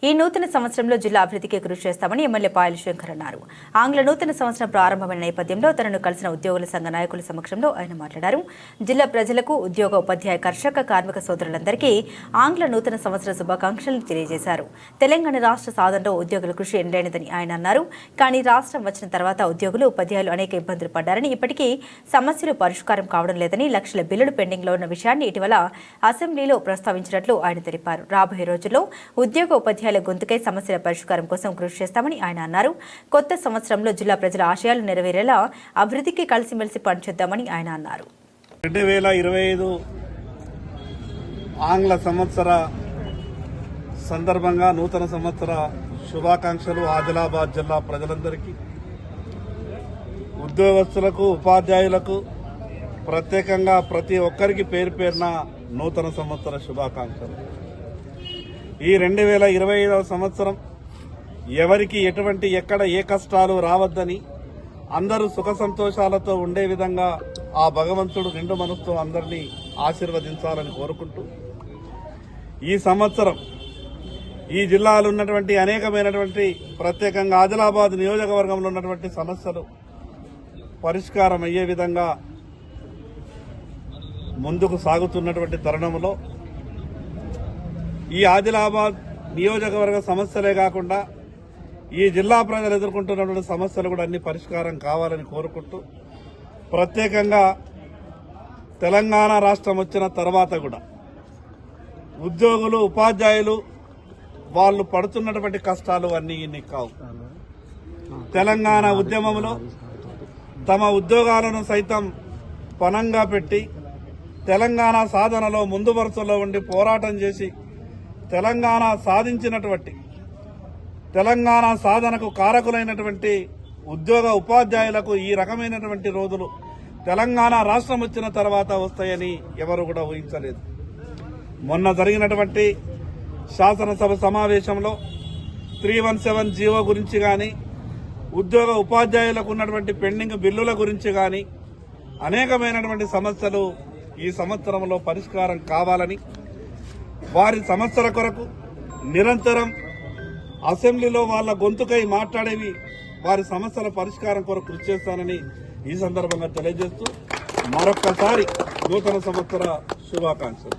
ఈ నూతన సంవత్సరంలో జిల్లా అభివృద్ధికి కృషి చేస్తామని ఎమ్మెల్యే పాయల శంకర్ అన్నారు. ఆంగ్ల నూతన సంవత్సరం ప్రారంభమైన నేపథ్యంలో తనను కలిసిన ఉద్యోగుల సంఘ నాయకుల సమక్షంలో ఆయన మాట్లాడారు. జిల్లా ప్రజలకు, ఉద్యోగ, ఉపాధ్యాయ, కర్షక, కార్మిక సోదరులందరికీ ఆంగ్ల నూతన సంవత్సర శుభాకాంక్షలు తెలియజేశారు. తెలంగాణ రాష్ట్ర సాధనలో ఉద్యోగుల కృషి ఎనలేనిదని ఆయన అన్నారు. కానీ రాష్ట్రం వచ్చిన తర్వాత ఉద్యోగులు, ఉపాధ్యాయులు అనేక ఇబ్బందులు పడ్డారని, ఇప్పటికీ సమస్యలు పరిష్కారం కావడం లేదని, లక్షల బిల్లులు పెండింగ్లో ఉన్న విషయాన్ని ఇటీవల అసెంబ్లీలో ప్రస్తావించినట్లు ఆయన తెలిపారు. రాబోయే రోజుల్లో ఉద్యోగ, ఉపాధ్యాయుల గొంతుకై సమస్యల పరిష్కారం కోసం కృషి చేస్తామని ఆయన అన్నారు. కొత్త సంవత్సరంలో జిల్లా ప్రజల ఆశయాలు నెరవేరేలా అభివృద్ధికి కలిసిమెలిసి పనిచేద్దామని ఆయన అన్నారు. 2025 ఆంగ్ల సంవత్సర సందర్భంగా నూతన సంవత్సర శుభాకాంక్షలు ఆదిలాబాద్ జిల్లా ప్రజలందరికీ, ఉద్యోగస్తులకు, ఉపాధ్యాయులకు ప్రత్యేకంగా ప్రతి ఒక్కరికి పేరు పేరున నూతన సంవత్సర శుభాకాంక్షలు. ఈ 2025వ సంవత్సరం ఎవరికి ఎటువంటి ఎక్కడ ఏ కష్టాలు రావద్దని, అందరూ సుఖ సంతోషాలతో ఉండే విధంగా ఆ భగవంతుడు నిండు మనసుతో అందరినీ ఆశీర్వదించాలని కోరుకుంటూ, ఈ సంవత్సరం ఈ జిల్లాలో ఉన్నటువంటి అనేకమైనటువంటి ప్రత్యేకంగా ఆదిలాబాద్ నియోజకవర్గంలో ఉన్నటువంటి సమస్యలు పరిష్కారం అయ్యే విధంగా ముందుకు సాగుతున్నటువంటి తరుణంలో ఈ ఆదిలాబాద్ నియోజకవర్గ సమస్యలే కాకుండా ఈ జిల్లా ప్రజలు ఎదుర్కొంటున్నటువంటి సమస్యలు కూడా అన్ని పరిష్కారం కావాలని కోరుకుంటూ, ప్రత్యేకంగా తెలంగాణ రాష్ట్రం వచ్చిన తర్వాత కూడా ఉద్యోగులు, ఉపాధ్యాయులు వాళ్ళు పడుతున్నటువంటి కష్టాలు అన్నీ ఇన్ని కావు. తెలంగాణ ఉద్యమంలో తమ ఉద్యోగాలను సైతం పణంగా పెట్టి తెలంగాణ సాధనలో ముందు వరుసలో ఉండి పోరాటం చేసి తెలంగాణ సాధించినటువంటి, తెలంగాణ సాధనకు కారకులైనటువంటి ఉద్యోగ, ఉపాధ్యాయులకు ఈ రకమైనటువంటి రోజులు తెలంగాణ రాష్ట్రం వచ్చిన తర్వాత వస్తాయని ఎవరు కూడా ఊహించలేదు. మొన్న జరిగినటువంటి శాసనసభ సమావేశంలో 317 జీవో గురించి కానీ, ఉద్యోగ, ఉపాధ్యాయులకు ఉన్నటువంటి పెండింగ్ బిల్లుల గురించి కానీ అనేకమైనటువంటి సమస్యలు ఈ సంవత్సరంలో పరిష్కారం కావాలని, వారి సమస్యల కొరకు నిరంతరం అసెంబ్లీలో వాళ్ళ గొంతుకై మాట్లాడేవి వారి సమస్యల పరిష్కారం కొరకు కృషి చేస్తానని ఈ సందర్భంగా తెలియజేస్తూ మరొక్కసారి నూతన సంవత్సర శుభాకాంక్షలు.